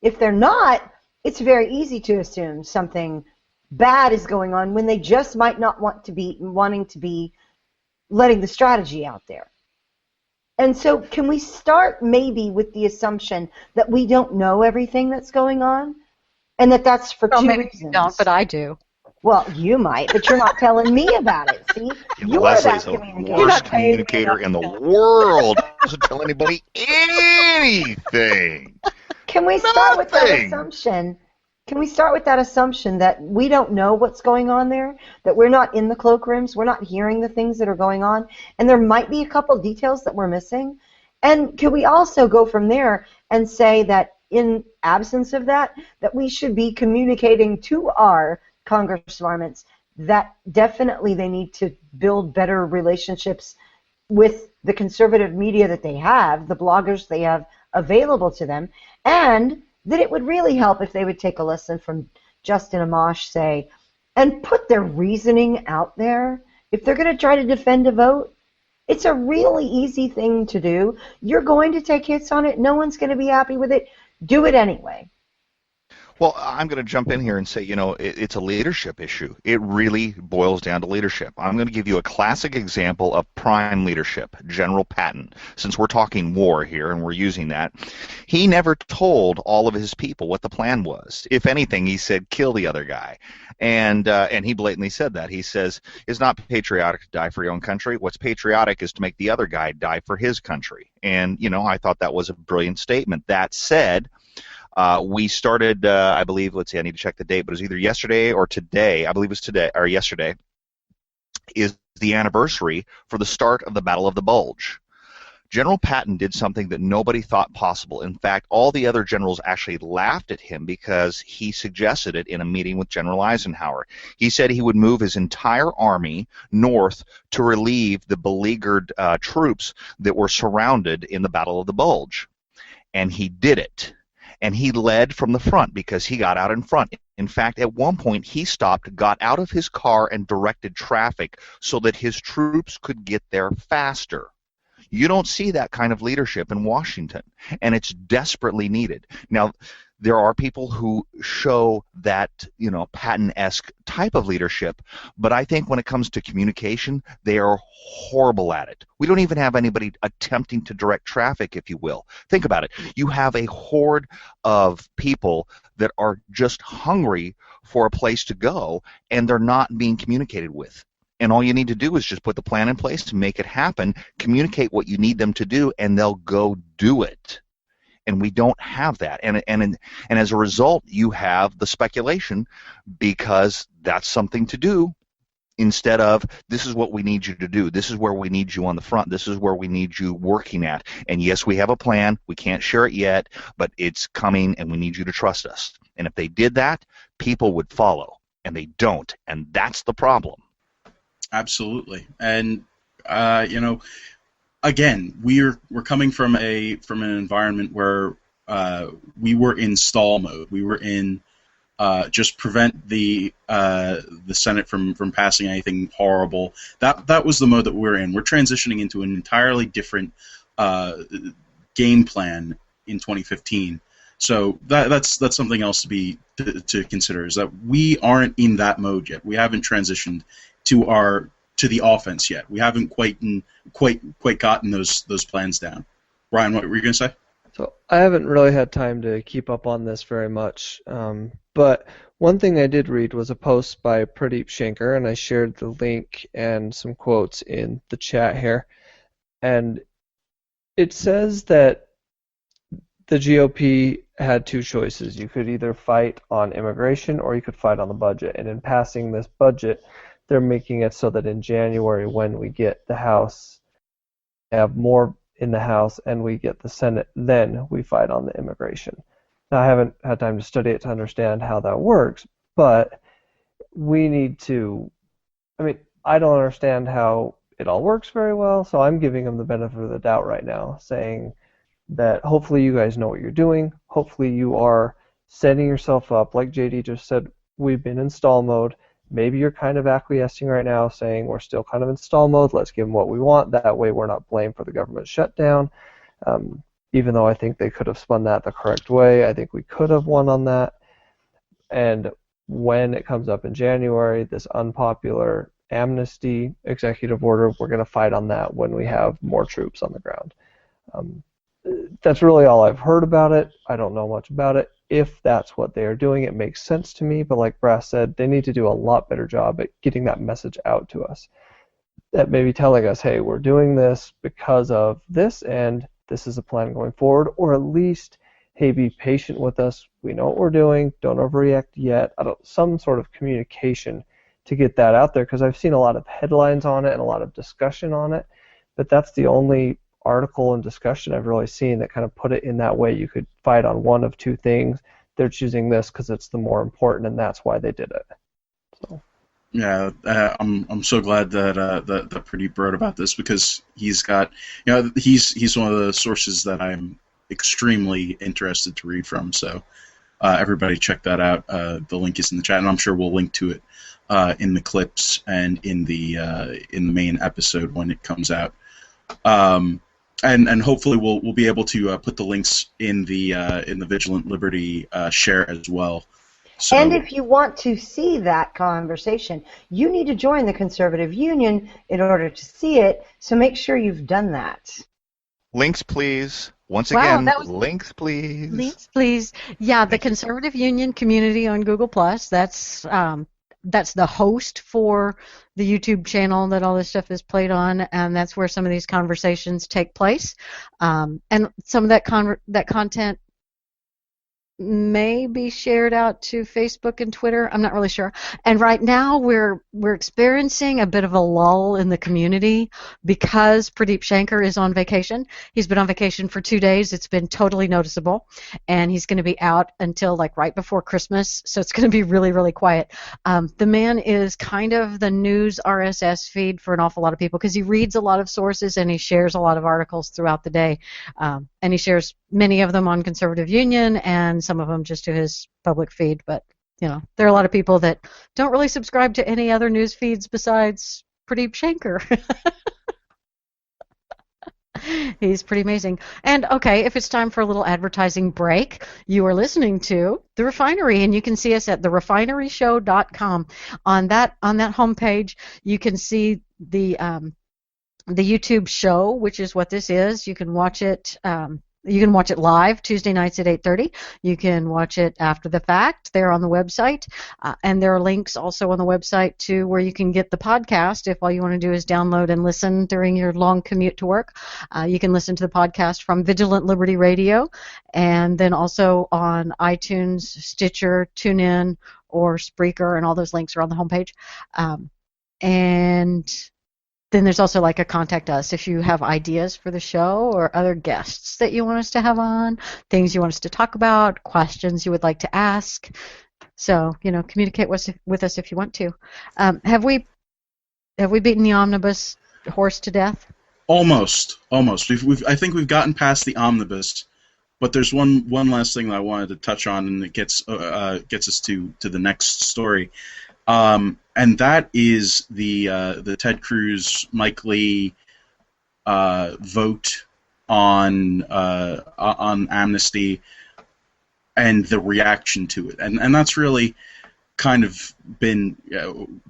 If they're not, it's very easy to assume something bad is going on when they just might not wanting to be letting the strategy out there. And so can we start maybe with the assumption that we don't know everything that's going on, and that's for two maybe reasons? You don't, but I do. Well, you might, but you're not telling me about it. See, Leslie's the worst communicator in the world. Doesn't tell anybody anything. Can we start with that assumption? Can we start with that assumption that we don't know what's going on there, that we're not in the cloakrooms, we're not hearing the things that are going on, and there might be a couple details that we're missing? And can we also go from there and say that in absence of that we should be communicating to our congressmen that definitely they need to build better relationships with the conservative media that they have, the bloggers they have available to them, and that it would really help if they would take a lesson from Justin Amash, say, and put their reasoning out there. If they're going to try to defend a vote, it's a really easy thing to do. You're going to take hits on it. No one's going to be happy with it. Do it anyway. Well, I'm going to jump in here and say, it's a leadership issue. It really boils down to leadership. I'm going to give you a classic example of prime leadership, General Patton. Since we're talking war here and we're using that, he never told all of his people what the plan was. If anything, he said, kill the other guy. And he blatantly said that. He says, it's not patriotic to die for your own country. What's patriotic is to make the other guy die for his country. And, I thought that was a brilliant statement. That said, we started, I believe, let's see, I need to check the date, but it was either yesterday or today, I believe it was today, or yesterday, is the anniversary for the start of the Battle of the Bulge. General Patton did something that nobody thought possible. In fact, all the other generals actually laughed at him because he suggested it in a meeting with General Eisenhower. He said he would move his entire army north to relieve the beleaguered troops that were surrounded in the Battle of the Bulge. And he did it. And he led from the front because he got out in front. In fact, at one point, he stopped, got out of his car, and directed traffic so that his troops could get there faster. You don't see that kind of leadership in Washington, and it's desperately needed. Now, there are people who show that, Patton-esque type of leadership, but I think when it comes to communication, they are horrible at it. We don't even have anybody attempting to direct traffic, if you will. Think about it. You have a horde of people that are just hungry for a place to go, and they're not being communicated with. And all you need to do is just put the plan in place to make it happen, communicate what you need them to do, and they'll go do it. And we don't have that. And as a result, you have the speculation because that's something to do instead of this is what we need you to do. This is where we need you on the front. This is where we need you working at. And yes, we have a plan. We can't share it yet, but it's coming and we need you to trust us. And if they did that, people would follow. And they don't. And that's the problem. Absolutely. And, again, we're coming from an environment where we were in stall mode. We were in just prevent the Senate from passing anything horrible. That was the mode that we're in. We're transitioning into an entirely different game plan in 2015. So that's something else to consider, is that we aren't in that mode yet. We haven't transitioned to the offense yet. We haven't quite gotten those plans down. Ryan, what were you going to say? So I haven't really had time to keep up on this very much, but one thing I did read was a post by Pradeep Shankar, and I shared the link and some quotes in the chat here, and it says that the GOP had two choices. You could either fight on immigration or you could fight on the budget, and in passing this budget, they're making it so that in January, when we get the House, have more in the House, and we get the Senate, then we fight on the immigration. Now, I haven't had time to study it to understand how that works, but we need to, I don't understand how it all works very well, so I'm giving them the benefit of the doubt right now, saying that hopefully you guys know what you're doing. Hopefully you are setting yourself up. Like JD just said, we've been in stall mode. Maybe you're kind of acquiescing right now, saying we're still kind of in stall mode. Let's give them what we want. That way we're not blamed for the government shutdown. even though I think they could have spun that the correct way. I think we could have won on that. And when it comes up in January, this unpopular amnesty executive order, we're going to fight on that when we have more troops on the ground. That's really all I've heard about it. I don't know much about it. If that's what they are doing, it makes sense to me, but like Brass said, they need to do a lot better job at getting that message out to us. That maybe telling us, hey, we're doing this because of this, and this is a plan going forward, or at least, hey, be patient with us. We know what we're doing. Don't overreact yet. Some sort of communication to get that out there, because I've seen a lot of headlines on it and a lot of discussion on it, but that's the only article and discussion I've really seen that kind of put it in that way. You could fight on one of two things. They're choosing this because it's the more important, and that's why they did it. So. Yeah, I'm so glad that that Pradeep wrote about this, because he's got, he's one of the sources that I'm extremely interested to read from. So everybody check that out. The link is in the chat, and I'm sure we'll link to it in the clips and in the main episode when it comes out. And hopefully we'll be able to put the links in the Vigilant Liberty share as well. So, and if you want to see that conversation, you need to join the Conservative Union in order to see it, so make sure you've done that. Links, please. Once Wow, again, that was- links, please. Links, please. Yeah, the Conservative Union community on Google+, that's the host for the YouTube channel that all this stuff is played on, and that's where some of these conversations take place. And some of that content may be shared out to Facebook and Twitter. I'm not really sure. And right now we're experiencing a bit of a lull in the community because Pradeep Shankar is on vacation. He's been on vacation for 2 days. It's been totally noticeable, and he's going to be out until like right before Christmas, so it's going to be really, really quiet. The man is kind of the news RSS feed for an awful lot of people, because he reads a lot of sources and he shares a lot of articles throughout the day, and he shares many of them on Conservative Union and some of them just to his public feed. But there are a lot of people that don't really subscribe to any other news feeds besides Pradeep Shankar. He's pretty amazing. And okay, if it's time for a little advertising break, you are listening to The Refinery, and you can see us at therefineryshow.com. On that homepage, you can see the YouTube show, which is what this is. You can watch it. You can watch it live Tuesday nights at 8:30. You can watch it after the fact there on the website, and there are links also on the website to where you can get the podcast if all you want to do is download and listen during your long commute to work. You can listen to the podcast from Vigilant Liberty Radio, and then also on iTunes, Stitcher, TuneIn, or Spreaker, and all those links are on the homepage. And then there's also like a contact us if you have ideas for the show or other guests that you want us to have on, things you want us to talk about, questions you would like to ask. So, communicate with us if you want to. Have we beaten the omnibus horse to death? Almost. I think we've gotten past the omnibus, but there's one last thing that I wanted to touch on, and it gets us to the next story. And that is the Ted Cruz, Mike Lee vote on amnesty and the reaction to it, and that's really kind of been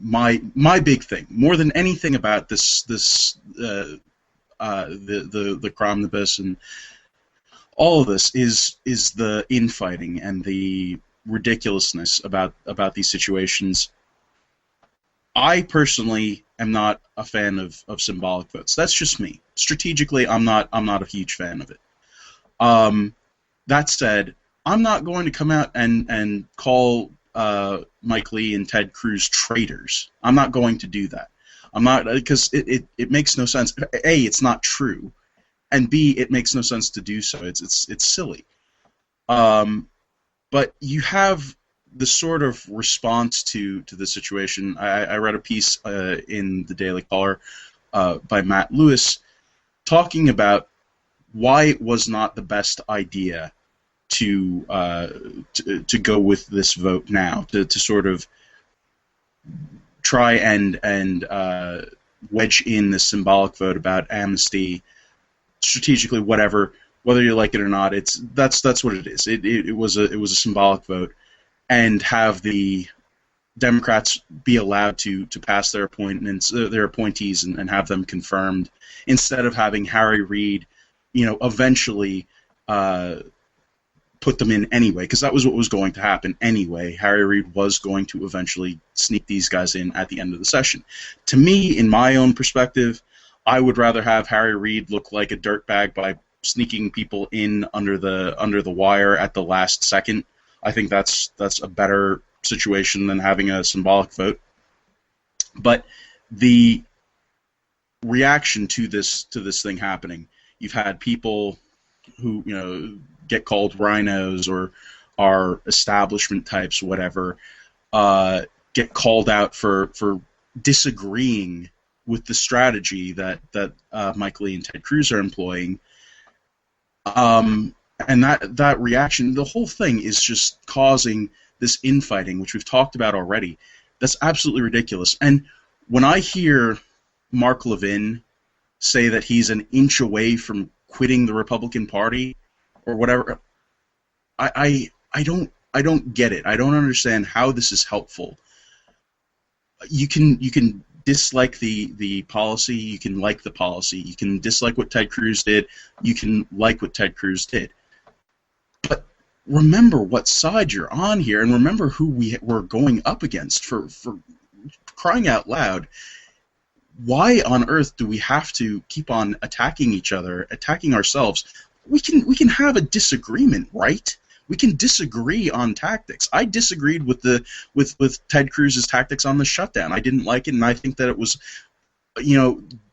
my big thing, more than anything about the Cromnibus and all of this is the infighting and the ridiculousness about these situations. I personally am not a fan of symbolic votes. That's just me. Strategically, I'm not a huge fan of it. That said, I'm not going to come out and call Mike Lee and Ted Cruz traitors. I'm not going to do that. I'm not, because it makes no sense. A, it's not true, and B, it makes no sense to do so. It's silly. But you have the sort of response to the situation. I read a piece in the Daily Caller by Matt Lewis talking about why it was not the best idea to go with this vote now, to sort of try and wedge in the symbolic vote about amnesty, strategically, whatever, whether you like it or not, that's what it is. It was a symbolic vote, and have the Democrats be allowed to pass their appointees and have them confirmed, instead of having Harry Reid, eventually put them in anyway, because that was what was going to happen anyway. Harry Reid was going to eventually sneak these guys in at the end of the session. To me, in my own perspective, I would rather have Harry Reid look like a dirtbag by sneaking people in under the wire at the last second. I think that's a better situation than having a symbolic vote. But the reaction to this thing happening, you've had people who get called rhinos or are establishment types, whatever, get called out for disagreeing with the strategy that Mike Lee and Ted Cruz are employing. And that reaction, the whole thing is just causing this infighting, which we've talked about already. That's absolutely ridiculous. And when I hear Mark Levin say that he's an inch away from quitting the Republican Party or whatever, I don't get it. I don't understand how this is helpful. You can dislike the policy, you can like the policy, you can dislike what Ted Cruz did, you can like what Ted Cruz did. But remember what side you're on here, and remember who we're going up against. For crying out loud, why on earth do we have to keep on attacking each other, attacking ourselves? We can have a disagreement, right? We can disagree on tactics. I disagreed with Ted Cruz's tactics on the shutdown. I didn't like it, and I think that it was,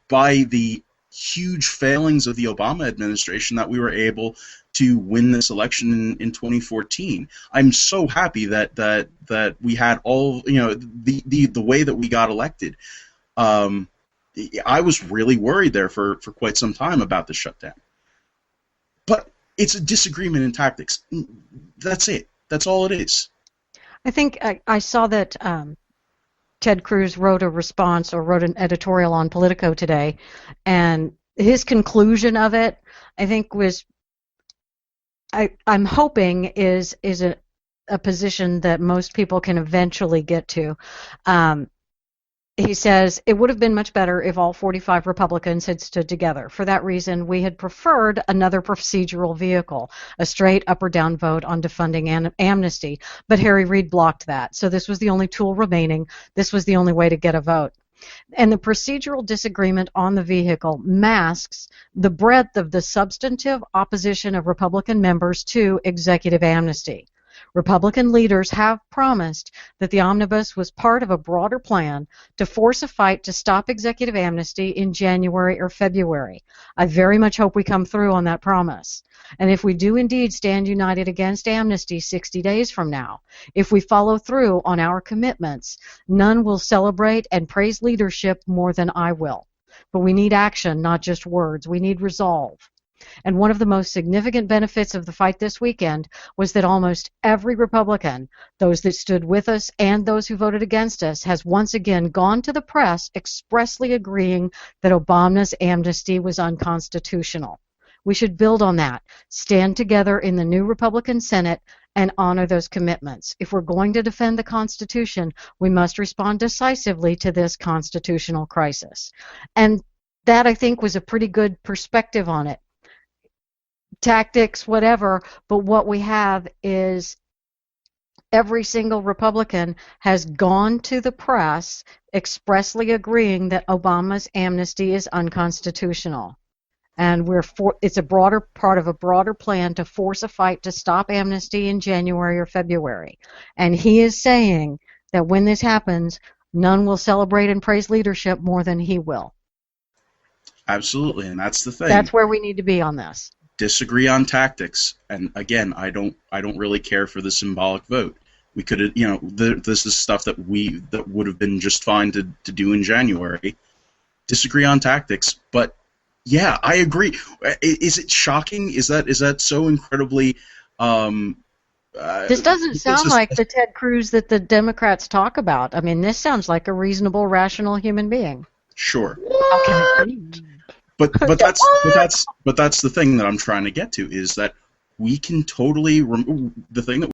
by the huge failings of the Obama administration that we were able to win this election in 2014. I'm so happy that we had all, the way that we got elected. I was really worried there for quite some time about the shutdown. But it's a disagreement in tactics. That's it. That's all it is. I think I saw that Ted Cruz wrote a response or wrote an editorial on Politico today, and his conclusion of it, I think, was I'm hoping is a position that most people can eventually get to. He says, it would have been much better if all 45 Republicans had stood together. For that reason, we had preferred another procedural vehicle, a straight up or down vote on defunding amnesty. But Harry Reid blocked that. So this was the only tool remaining. This was the only way to get a vote. And the procedural disagreement on the vehicle masks the breadth of the substantive opposition of Republican members to executive amnesty. Republican leaders have promised that the omnibus was part of a broader plan to force a fight to stop executive amnesty in January or February. I very much hope we come through on that promise. And if we do indeed stand united against amnesty 60 days from now, if we follow through on our commitments, none will celebrate and praise leadership more than I will. But we need action, not just words. We need resolve. And one of the most significant benefits of the fight this weekend was that almost every Republican, those that stood with us and those who voted against us, has once again gone to the press expressly agreeing that Obama's amnesty was unconstitutional. We should build on that, stand together in the new Republican Senate, and honor those commitments. If we're going to defend the Constitution, we must respond decisively to this constitutional crisis. And that, I think, was a pretty good perspective on it. Tactics, whatever, but what we have is every single Republican has gone to the press expressly agreeing that Obama's amnesty is unconstitutional. And it's a broader part of a broader plan to force a fight to stop amnesty in January or February. And he is saying that when this happens, none will celebrate and praise leadership more than he will. Absolutely, and that's the thing. That's where we need to be on this. Disagree on tactics, and again, I don't really care for the symbolic vote. We could have, this is stuff that would have been just fine to do in January. Disagree on tactics, but yeah, I agree. Is it shocking? Is that so incredibly? This doesn't sound like the Ted Cruz that the Democrats talk about. I mean, this sounds like a reasonable, rational human being. Sure. What? But that's the thing that I'm trying to get to is that we can totally the thing that